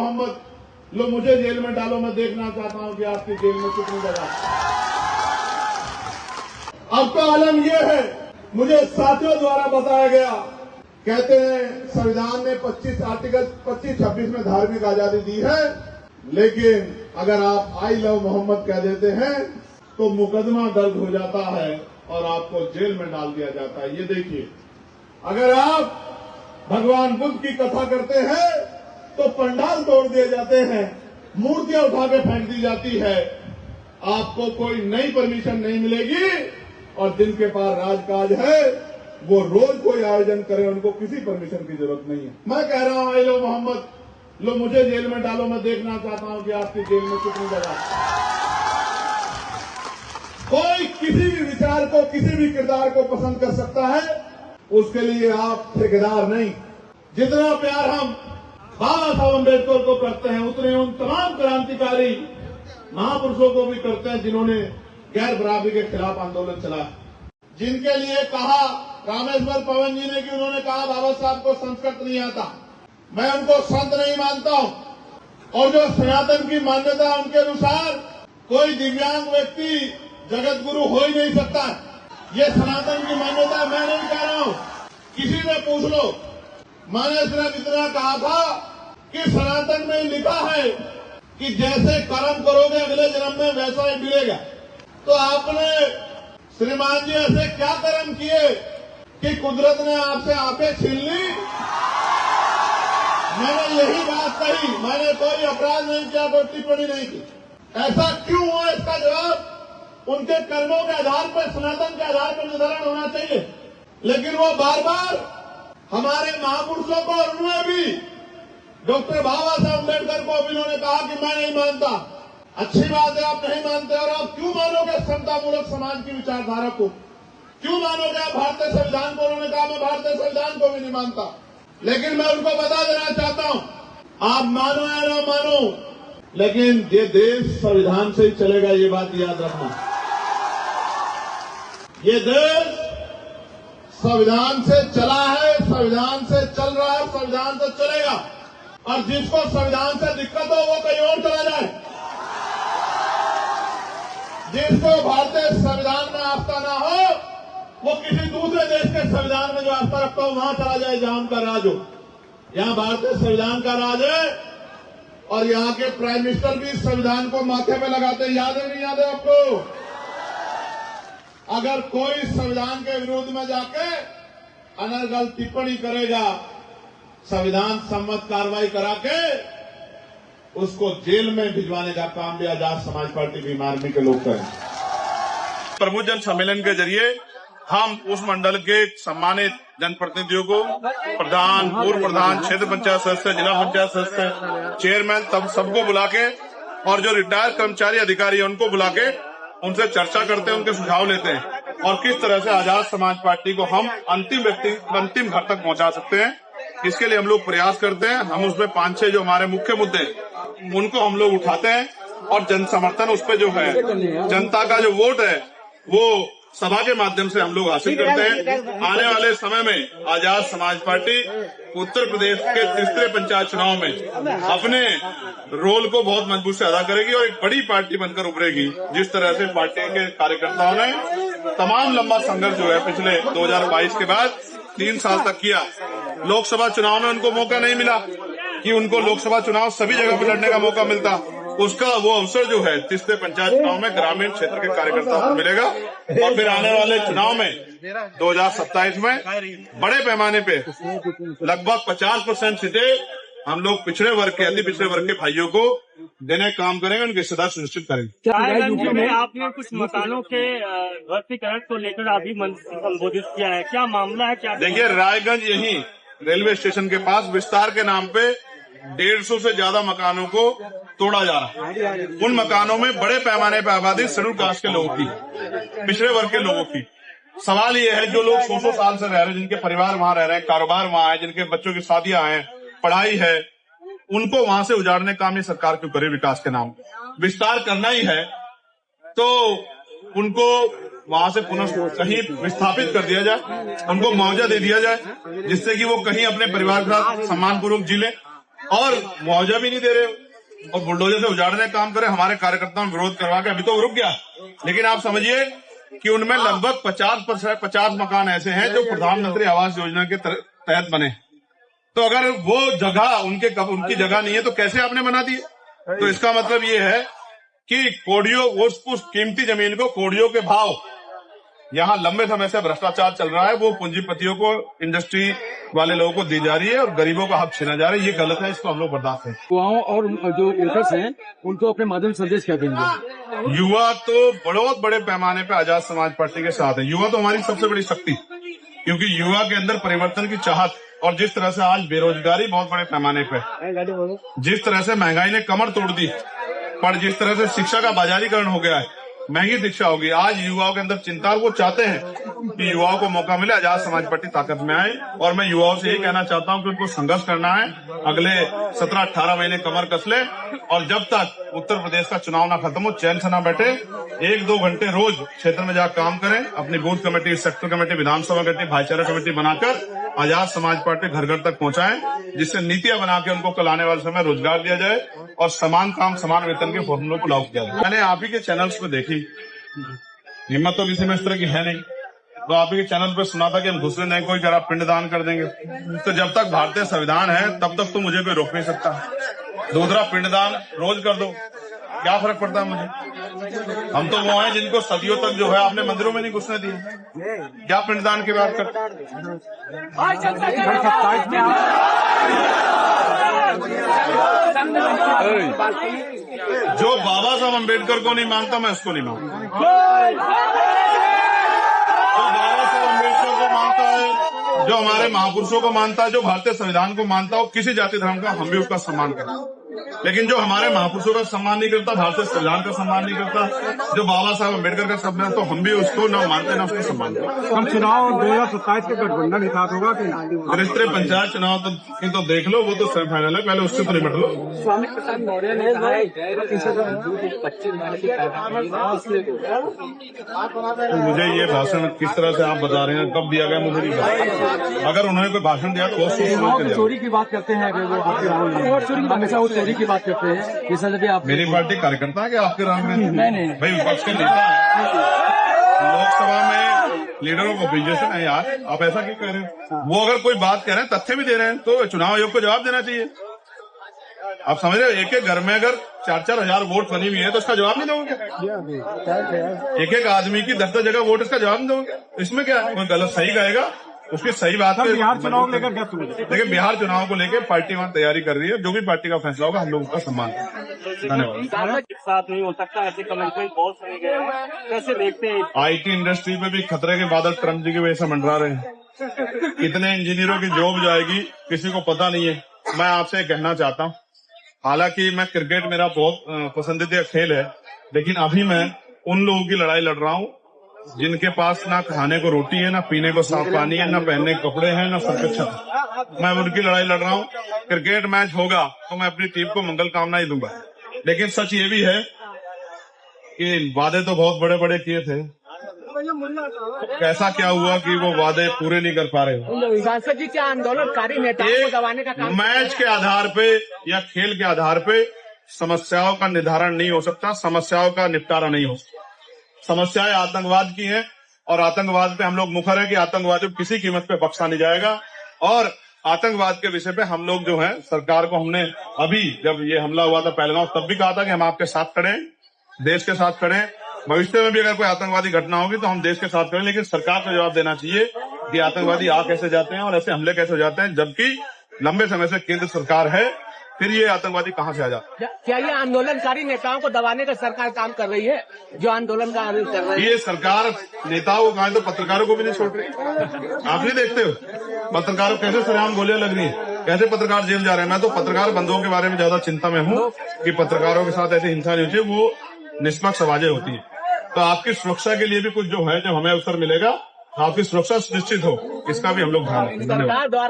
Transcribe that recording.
मोहम्मद, लो मुझे जेल में डालो, मैं देखना चाहता हूं कि आपकी जेल में कितनी जगह। अब तो आलम यह है, मुझे साथियों द्वारा बताया गया, कहते हैं संविधान ने 25-26 में धार्मिक आजादी दी है, लेकिन अगर आप आई लव मोहम्मद कह देते हैं तो मुकदमा दर्ज हो जाता है और आपको जेल में डाल दिया जाता है। ये देखिए, अगर आप भगवान बुद्ध की कथा करते हैं तो पंडाल तोड़ दिए जाते हैं, मूर्तियां उठा के फेंक दी जाती है, आपको कोई नई परमिशन नहीं मिलेगी। और जिनके पास राजकाज है वो रोज कोई आयोजन करे, उनको किसी परमिशन की जरूरत नहीं है। मैं कह रहा हूं, आई लो मोहम्मद, लो मुझे जेल में डालो, मैं देखना चाहता हूं कि आपकी जेल में कितनी जगह। कोई किसी भी विचार को, किसी भी किरदार को पसंद कर सकता है, उसके लिए आप ठेकेदार नहीं। जितना प्यार हम बाबा साहब अम्बेडकर को करते हैं, उतने उन तमाम क्रांतिकारी महापुरुषों को भी करते हैं जिन्होंने गैर बराबरी के खिलाफ आंदोलन चला, जिनके लिए कहा रामेश्वर पवन जी ने कि उन्होंने कहा बाबा साहब को संस्कृत नहीं आता। मैं उनको संत नहीं मानता हूं। और जो सनातन की मान्यता, उनके अनुसार कोई दिव्यांग व्यक्ति जगत गुरु हो ही नहीं सकता। ये सनातन की मान्यता मैं नहीं कह रहा हूं, किसी से पूछ लो। मैंने सिर्फ इतना कहा था कि सनातन में लिखा है कि जैसे कर्म करोगे अगले जन्म में वैसा ही मिलेगा। तो आपने श्रीमान जी ऐसे क्या कर्म किए कि कुदरत ने आपसे आंखें छीन ली? मैंने यही बात कही, मैंने कोई अपराध नहीं किया, कोई टिप्पणी नहीं की। ऐसा क्यों हुआ, इसका जवाब उनके कर्मों के आधार पर, सनातन के आधार पर निर्धारण होना चाहिए। लेकिन वो बार बार हमारे महापुरुषों को, और उन्होंने भी डॉक्टर बाबा साहब अम्बेडकर को भी उन्होंने कहा कि मैं नहीं मानता। अच्छी बात है, आप नहीं मानते, और आप क्यों मानोगे समतामूलक समाज की विचारधारा को? क्यों मानोगे आप भारतीय संविधान को? उन्होंने कहा मैं भारतीय संविधान को भी नहीं मानता। लेकिन मैं उनको बता देना चाहता हूं, आप मानो या ना मानो, लेकिन ये देश संविधान से ही चलेगा, ये बात याद रखना। ये देश संविधान से चला है, संविधान से चल रहा है, संविधान से चलेगा। और जिसको संविधान से दिक्कत हो वो कहीं और चला जाए। जिसको भारतीय संविधान में आस्था ना हो वो किसी दूसरे देश के संविधान में जो आस्था रखता हो वहां चला जाए जहां उनका राज हो। यहां भारतीय संविधान का राज है और यहां के प्राइम मिनिस्टर भी संविधान को माथे पे लगाते हैं। याद है नहीं याद है आपको? अगर कोई संविधान के विरोध में जाके अनर्गल टिप्पणी करेगा, संविधान सम्मत कार्रवाई करा के उसको जेल में भिजवाने का काम भी आजाद समाज पार्टी भीम आर्मी के लोग करें। प्रमुख जन सम्मेलन के जरिए हम उस मंडल के सम्मानित जनप्रतिनिधियों को, प्रधान, पूर्व प्रधान, क्षेत्र पंचायत सदस्य, जिला पंचायत सदस्य, चेयरमैन, तब सबको बुला के, और जो रिटायर्ड कर्मचारी अधिकारी है उनको बुला के उनसे चर्चा करते हैं, उनके सुझाव लेते हैं और किस तरह से आजाद समाज पार्टी को हम अंतिम घर तक पहुंचा सकते हैं। इसके लिए हम लोग प्रयास करते हैं। हम उसमें 5-6 जो हमारे मुख्य मुद्दे उनको हम लोग उठाते हैं और जन समर्थन उस पर जो है, जनता का जो वोट है वो सभा के माध्यम से हम लोग हासिल करते हैं। आने वाले समय में आजाद समाज पार्टी उत्तर प्रदेश के तीसरे पंचायत चुनाव में अपने रोल को बहुत मजबूत से अदा करेगी और एक बड़ी पार्टी बनकर उभरेगी। जिस तरह से पार्टी के कार्यकर्ताओं ने तमाम लंबा संघर्ष जो है पिछले 2022 के बाद 3 साल तक किया, लोकसभा चुनाव में उनको मौका नहीं मिला कि उनको लोकसभा चुनाव सभी जगह पर लड़ने का मौका मिलता, उसका वो अवसर जो है तीसरे पंचायत चुनाव में ग्रामीण क्षेत्र के कार्यकर्ताओं को मिलेगा। और फिर आने वाले चुनाव में 2027 में बड़े पैमाने पे लगभग 50% सीटें हम लोग पिछड़े वर्ग के, अति पिछड़े वर्ग के भाइयों को देने का काम करेंगे, उनकी सदा सुनिश्चित करेंगे। रायगंज में आपने कुछ मकानों के ध्वस्तीकरण को लेकर अभी संबोधित किया है, क्या मामला है? क्या देखिए, रायगंज यही रेलवे स्टेशन के पास विस्तार के नाम पे 150 से ज्यादा मकानों को तोड़ा जा रहा है। उन मकानों में बड़े पैमाने पर आबादी शेड्यूल कास्ट के लोगों की, पिछड़े वर्ग के लोगों की। सवाल ये है, जो लोग 100 साल से रह रहे हैं, जिनके परिवार वहां रह रहे हैं, कारोबार वहां है, जिनके बच्चों की शादियां हैं, पढ़ाई है, उनको वहां से उजाड़ने का काम ये सरकार क्यों करे? विकास के नाम विस्तार करना ही है तो उनको वहां से पुनः कहीं विस्थापित कर दिया जाए, उनको मुआवजा दे दिया जाए, जिससे कि वो कहीं अपने परिवार के साथ सम्मानपूर्वक जी ले। और मुआवजा भी नहीं दे रहे हो और बुलडोजर से उजाड़ने का काम करे। हमारे कार्यकर्ताओं ने विरोध करवा के अभी तो रुक गया, लेकिन आप समझिए कि उनमें लगभग 50 मकान ऐसे हैं जो प्रधानमंत्री आवास योजना के तहत बने। तो अगर वो जगह उनकी जगह नहीं है तो कैसे आपने बना दिए? तो इसका मतलब ये है कि कोडियों उस कीमती जमीन को कोडियों के भाव यहाँ लंबे समय से भ्रष्टाचार चल रहा है, वो पूंजीपतियों को, इंडस्ट्री वाले लोगों को दी जा रही है और गरीबों का हक छीना जा रहा है। ये गलत है, इसको हम लोग बर्दाश्त हैं। युवाओं और जो वोटर्स हैं उनको अपने माध्यम से संदेश क्या देंगे? युवा तो बहुत बड़े पैमाने पे आजाद समाज पार्टी के साथ है। युवा तो हमारी सबसे बड़ी शक्ति, क्योंकि युवा के अंदर परिवर्तन की चाहत, और जिस तरह से आज बेरोजगारी बहुत बड़े पैमाने पे, जिस तरह से महंगाई ने कमर तोड़ दी, पर जिस तरह से शिक्षा का बाजारीकरण हो गया है, महंगी शिक्षा होगी, आज युवाओं के अंदर चिंता, वो चाहते हैं कि युवाओं को मौका मिले, आजाद समाज पार्टी ताकत में आए। और मैं युवाओं से यही कहना चाहता हूं कि उनको संघर्ष करना है, अगले 17-18 महीने कमर कस ले, और जब तक उत्तर प्रदेश का चुनाव ना खत्म हो चैन से ना बैठे, 1-2 घंटे रोज क्षेत्र में जाकर काम करें, अपनी बूथ कमेटी, सेक्टर कमेटी, विधानसभा कमेटी, भाईचारा कमेटी बनाकर आजाद समाज पार्टी घर घर तक पहुंचाएं, जिससे नीतियां बना के उनको कल आने वाले समय रोजगार दिया जाए और समान काम समान वेतन के फॉर्मूलों को लागू किया जाए। मैंने आप ही के चैनल्स पे देखी, हिम्मत तो किसी में इस तरह की है नहीं, तो आप ही के चैनल पे सुना था कि हम घुसने नहीं, कोई जरा पिंडदान कर देंगे। तो जब तक भारतीय संविधान है तब तक तो मुझे कोई रोक नहीं सकता। दूसरा पिंडदान रोज कर दो, क्या फर्क पड़ता है मुझे? हम तो वो हैं जिनको सदियों तक जो है आपने मंदिरों में नहीं घुसने दिए, क्या पिंडदान की बात करते? जो बाबा साहब अम्बेडकर को नहीं मानता, मैं उसको नहीं मानता। जो बाबा साहब अम्बेडकर को मानता है, जो हमारे महापुरुषों को मानता है, जो भारतीय संविधान को मानता है, किसी जाति धर्म का, हम भी उसका सम्मान करते। लेकिन जो हमारे महापुरुषों का सम्मान नहीं करता, भारतीय संविधान का सम्मान नहीं करता, जो बाबा साहब अम्बेडकर का सम्मान, तो हम भी उसको ना मानते ना उसको सम्मान करते। हम चुनाव 2027 के गठबंधन के साथ होगा कि रिश्ते पंचायत चुनाव तो देख लो, वो तो सेमीफाइनल है, पहले उससे तो निपट लो। स्वामी प्रसाद मौर्य ने कहा है 25 मार्च की तो मुझे ये भाषण किस तरह से आप बता रहे हैं, कब दिया गया, मुझे नहीं पता। अगर उन्होंने कोई भाषण दिया तो वो चोरी की बात करते हैं, हमेशा चोरी की बात करते हैं। ये सर आप मेरी पार्टी कार्यकर्ता है कि आपके राम में नहीं भाई विपक्ष के नेता है, लोकसभा में लीडरों को ऑपोजिशन है यार, आप ऐसा क्यों कह रहे हैं? वो अगर कोई बात कह रहे हैं, तथ्य भी दे रहे हैं, तो चुनाव आयोग को जवाब देना चाहिए। आप समझ रहे हो, एक घर में अगर 4-4 हजार वोट बनी हुई है तो उसका जवाब नहीं दोगे? एक आदमी की 10 जगह वोट, इसका जवाब नहीं दोगे? इसमें क्या है? कोई गलत सही कहेगा, उसकी सही बात है। बिहार चुनाव लेकर क्या देखिए, बिहार चुनाव को लेकर पार्टी वहां तैयारी कर रही है, जो भी पार्टी का फैसला होगा हम लोग उसका सम्मान करेंगे। धन्यवाद। साथ नहीं हो सकता, ऐसे कमेंट बहुत सुने गए हैं, कैसे देखते हैं? IT इंडस्ट्री में भी खतरे के बादल ट्रम्प जी की वजह से मंडरा रहे हैं। कितने इंजीनियरों की जॉब जाएगी किसी को पता नहीं है। मैं आपसे कहना चाहता हूँ, हालांकि मैं क्रिकेट मेरा बहुत पसंदीदा खेल है, लेकिन अभी मैं उन लोगों की लड़ाई लड़ रहा हूँ जिनके पास ना खाने को रोटी है, ना पीने को साफ पानी है, ना पहनने के कपड़े हैं, ना सब कुछ है। मैं उनकी लड़ाई लड़ रहा हूँ। क्रिकेट मैच होगा तो मैं अपनी टीम को मंगल कामना ही दूंगा, लेकिन सच ये भी है कि वादे तो बहुत बड़े बड़े किए थे, कैसा क्या हुआ कि वो वादे पूरे नहीं कर पा रहे। सांसद जी क्या आंदोलनकारी नेताओं को दबाने का काम? मैच के आधार पे या खेल के आधार पे समस्याओं का निर्धारण नहीं हो सकता, समस्याओं का निपटारा नहीं हो सकता। समस्याएं आतंकवाद की हैं और आतंकवाद पे हम लोग मुखर हैं कि आतंकवाद को किसी कीमत पे बख्शा नहीं जाएगा। और आतंकवाद के विषय पे हम लोग जो है सरकार को, हमने अभी जब ये हमला हुआ था पहलगांव, तब भी कहा था कि हम आपके साथ खड़े हैं, देश के साथ खड़े हैं। भविष्य में भी अगर कोई आतंकवादी घटना होगी तो हम देश के साथ खड़े, लेकिन सरकार को जवाब देना चाहिए कि आतंकवादी आ कैसे जाते हैं और ऐसे हमले कैसे हो जाते हैं, जबकि लंबे समय से केंद्र सरकार है, फिर ये आतंकवादी कहाँ से आ जाते हैं? क्या ये आंदोलनकारी नेताओं को दबाने का सरकार काम कर रही है, जो आंदोलन का आरोप कर रही है? ये सरकार नेताओं को कहा तो पत्रकारों को भी नहीं छोड़ रही। आप नहीं देखते हो पत्रकारों कैसे सरेआम गोलियां लग रही है, कैसे पत्रकार जेल जा रहे हैं? मैं तो पत्रकार बंधुओं के बारे में ज्यादा चिंता में हूँ कि पत्रकारों के साथ ऐसी हिंसा नहीं होती, वो निष्पक्ष आवाजें होती है। तो आपकी सुरक्षा के लिए भी कुछ जो है, जब हमें अवसर मिलेगा आपकी सुरक्षा सुनिश्चित हो, इसका भी हम लोग ध्यान रखेंगे। धन्यवाद।